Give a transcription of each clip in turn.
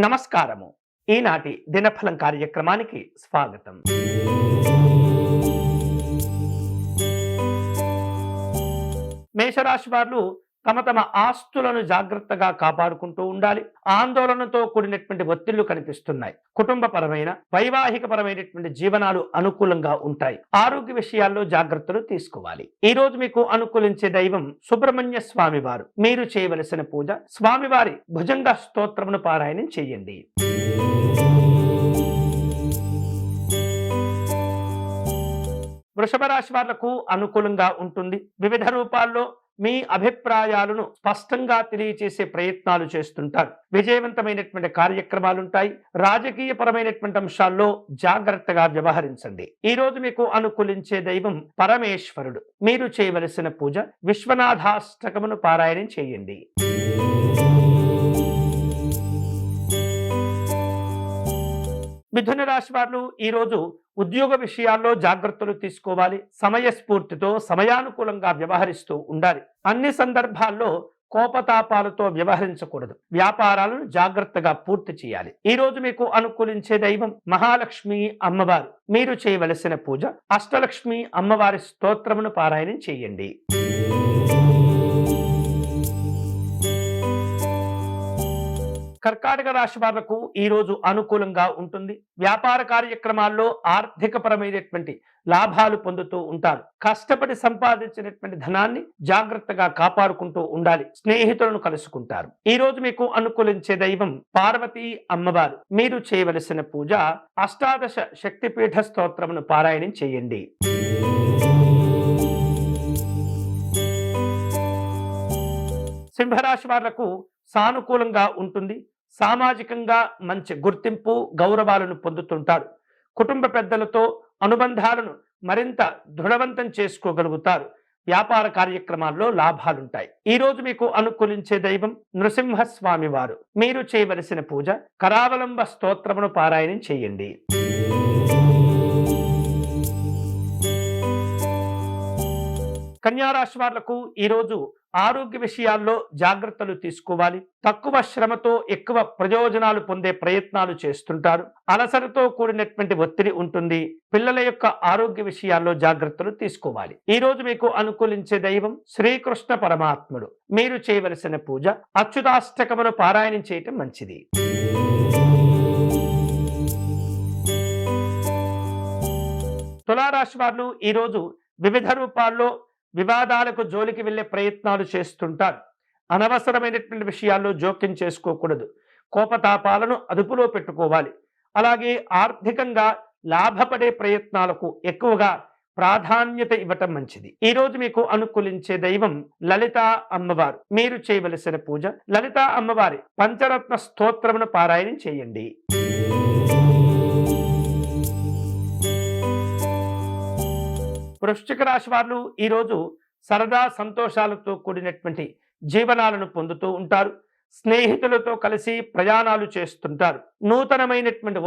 నమస్కారము. ఈనాటి దినఫలం కార్యక్రమానికి స్వాగతం. మేషరాశి వారు తమ ఆస్తులను జాగ్రత్తగా కాపాడుకుంటూ ఉండాలి. ఆందోళనతో కూడినటువంటి ఒత్తిళ్లు కనిపిస్తున్నాయి. కుటుంబపరమైన వైవాహిక పరమైనటువంటి జీవనాలు అనుకూలంగా ఉంటాయి. ఆరోగ్య విషయాల్లో జాగ్రత్తలు తీసుకోవాలి. ఈ రోజు మీకు అనుకూలించే దైవం సుబ్రహ్మణ్య స్వామి వారు. మీరు చేయవలసిన పూజ స్వామివారి భుజంగ స్తోత్రమును పారాయణం చేయండి. వృషభ రాశి వాళ్లకు అనుకూలంగా ఉంటుంది. వివిధ రూపాల్లో మీ అభిప్రాయాలను స్పష్టంగా తెలియచేసే ప్రయత్నాలు చేస్తుంటారు. విజయవంతమైనటువంటి కార్యక్రమాలుంటాయి. రాజకీయ పరమైనటువంటి అంశాల్లో జాగ్రత్తగా వ్యవహరించండి. ఈ రోజు మీకు అనుకూలించే దైవం పరమేశ్వరుడు. మీరు చేయవలసిన పూజ విశ్వనాథాష్టకమును పారాయణం చేయండి. మిథున రాశి వారు ఈ రోజు ఉద్యోగ విషయాల్లో జాగ్రత్తలు తీసుకోవాలి. సమయస్ఫూర్తితో సమయానుకూలంగా వ్యవహరిస్తూ ఉండాలి. అన్ని సందర్భాల్లో కోపతాపాలతో వ్యవహరించకూడదు. వ్యాపారాలను జాగ్రత్తగా పూర్తి చేయాలి. ఈ రోజు మీకు అనుకూలించే దైవం మహాలక్ష్మి అమ్మవారు. మీరు చేయవలసిన పూజ అష్టలక్ష్మి అమ్మవారి స్తోత్రమును పారాయణం చేయండి. కర్కాటక రాశి వాళ్లకు ఈ రోజు అనుకూలంగా ఉంటుంది. వ్యాపార కార్యక్రమాల్లో ఆర్థిక పరమైనటువంటి లాభాలు పొందుతూ ఉంటారు. కష్టపడి సంపాదించినటువంటి ధనాన్ని జాగ్రత్తగా కాపాడుకుంటూ ఉండాలి. స్నేహితులను కలుసుకుంటారు. ఈ రోజు మీకు అనుకూలించే దైవం పార్వతీ అమ్మవారు. మీరు చేయవలసిన పూజ అష్టాదశ శక్తిపీఠ స్తోత్రమును పారాయణం చేయండి. సింహరాశి వాళ్లకు సానుకూలంగా ఉంటుంది. సామాజికంగా మంచి గుర్తింపు గౌరవాలను పొందుతుంటారు. కుటుంబ పెద్దలతో అనుబంధాలను మరింత దృఢవంతం చేసుకోగలుగుతారు. వ్యాపార కార్యక్రమాల్లో లాభాలుంటాయి. ఈ రోజు మీకు అనుకూలించే దైవం నృసింహస్వామి వారు. మీరు చేయవలసిన పూజ కరావలంబ స్తోత్రమును పారాయణం చేయండి. కన్యారాశి వాళ్లకు ఈరోజు ఆరోగ్య విషయాల్లో జాగ్రత్తలు తీసుకోవాలి. తక్కువ శ్రమతో ఎక్కువ ప్రయోజనాలు పొందే ప్రయత్నాలు చేస్తుంటారు. అలసటతో కూడినటువంటి ఒత్తిడి ఉంటుంది. పిల్లల యొక్క ఆరోగ్య విషయాల్లో జాగ్రత్తలు తీసుకోవాలి. ఈ రోజు మీకు అనుకూలించే దైవం శ్రీకృష్ణ పరమాత్ముడు. మీరు చేయవలసిన పూజ అచ్యుతాష్టకమును పారాయణం చేయటం మంచిది. తులారాశి వారు ఈరోజు వివిధ రూపాల్లో వివాదాలకు జోలికి వెళ్లే ప్రయత్నాలు చేస్తుంటారు. అనవసరమైనటువంటి విషయాల్లో జోక్యం చేసుకోకూడదు. కోపతాపాలను అదుపులో పెట్టుకోవాలి. అలాగే ఆర్థికంగా లాభపడే ప్రయత్నాలకు ఎక్కువగా ప్రాధాన్యత ఇవ్వటం మంచిది. ఈ రోజు మీకు అనుకూలించే దైవం లలితా అమ్మవారు. మీరు చేయవలసిన పూజ లలితా అమ్మవారి పంచరత్న స్తోత్రమును పారాయణం చేయండి. వృశ్చిక రాశి వారు ఈరోజు సరదా సంతోషాలతో కూడినటువంటి జీవనాలను పొందుతూ ఉంటారు. స్నేహితులతో కలిసి ప్రయాణాలు చేస్తుంటారు. నూతనమైనటువంటి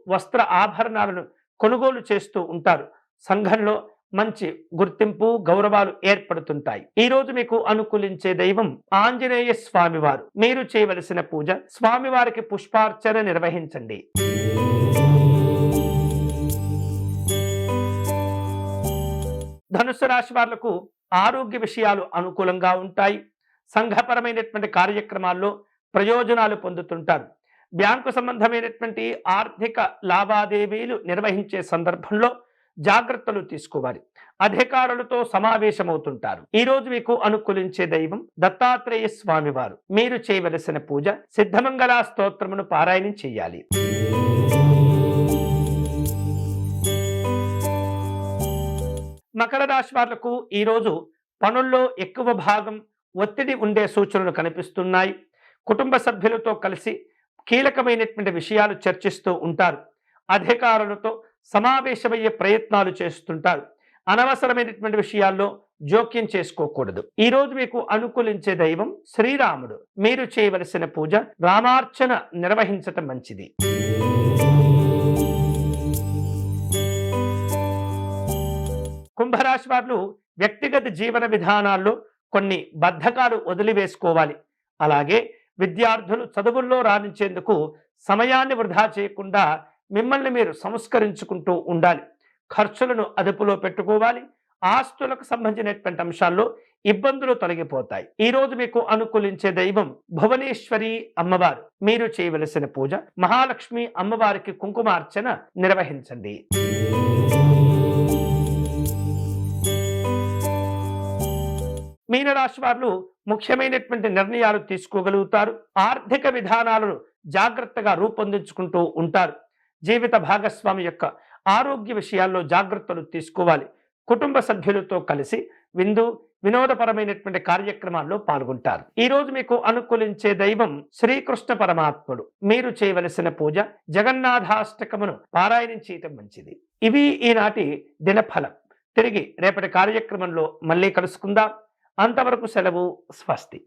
వస్త్ర ఆభరణాలను కొనుగోలు చేస్తూ ఉంటారు. సంఘంలో మంచి గుర్తింపు గౌరవాలు ఏర్పడుతుంటాయి. ఈ రోజు మీకు అనుకూలించే దైవం ఆంజనేయ స్వామివారు. మీరు చేయవలసిన పూజ స్వామివారికి పుష్పార్చన నిర్వహించండి. ధనుస్సు రాశి వాళ్లకు ఆరోగ్య విషయాలు అనుకూలంగా ఉంటాయి. సంఘపరమైనటువంటి కార్యక్రమాల్లో ప్రయోజనాలు పొందుతుంటారు. బ్యాంకు సంబంధమైనటువంటి ఆర్థిక లావాదేవీలు నిర్వహించే సందర్భంలో జాగ్రత్తలు తీసుకోవాలి. అధికారులతో సమావేశమవుతుంటారు. ఈ రోజు మీకు అనుకూలించే దైవం దత్తాత్రేయ స్వామి వారు. మీరు చేయవలసిన పూజ సిద్ధమంగళ స్తోత్రమును పారాయణం చేయాలి. మకర రాశి వాళ్లకు ఈరోజు పనుల్లో ఎక్కువ భాగం ఒత్తిడి ఉండే సూచనలు కనిపిస్తున్నాయి. కుటుంబ సభ్యులతో కలిసి కీలకమైనటువంటి విషయాలు చర్చిస్తూ ఉంటారు. అధికారులతో సమావేశమయ్యే ప్రయత్నాలు చేస్తుంటారు. అనవసరమైనటువంటి విషయాల్లో జోక్యం చేసుకోకూడదు. ఈ రోజు మీకు అనుకూలించే దైవం శ్రీరాముడు. మీరు చేయవలసిన పూజ రామార్చన నిర్వహించటం మంచిది. కుంభరాశి వారు వ్యక్తిగత జీవన విధానాల్లో కొన్ని బద్ధకాలు వదిలివేసుకోవాలి. అలాగే విద్యార్థులు చదువుల్లో రాణించేందుకు సమయాన్ని వృధా చేయకుండా మిమ్మల్ని మీరు సంస్కరించుకుంటూ ఉండాలి. ఖర్చులను అదుపులో పెట్టుకోవాలి. ఆస్తులకు సంబంధించినటువంటి అంశాల్లో ఇబ్బందులు తొలగిపోతాయి. ఈ రోజు మీకు అనుకూలించే దైవం భువనేశ్వరి అమ్మవారు. మీరు చేయవలసిన పూజ మహాలక్ష్మి అమ్మవారికి కుంకుమార్చన నిర్వహించండి. మీనరాశి వారు ముఖ్యమైనటువంటి నిర్ణయాలు తీసుకోగలుగుతారు. ఆర్థిక విధానాలను జాగ్రత్తగా రూపొందించుకుంటూ ఉంటారు. జీవిత భాగస్వామి యొక్క ఆరోగ్య విషయాల్లో జాగ్రత్తలు తీసుకోవాలి. కుటుంబ సభ్యులతో కలిసి వినోదపరమైనటువంటి కార్యక్రమాల్లో పాల్గొంటారు. ఈ రోజు మీకు అనుకూలించే దైవం శ్రీకృష్ణ పరమాత్ముడు. మీరు చేయవలసిన పూజ జగన్నాథాష్టకమును పారాయణం చేయటం మంచిది. ఇవి ఈనాటి దినఫలం. తిరిగి రేపటి కార్యక్రమంలో మళ్ళీ కలుసుకుందాం. అంతవరకు సెలవు. స్వస్తి.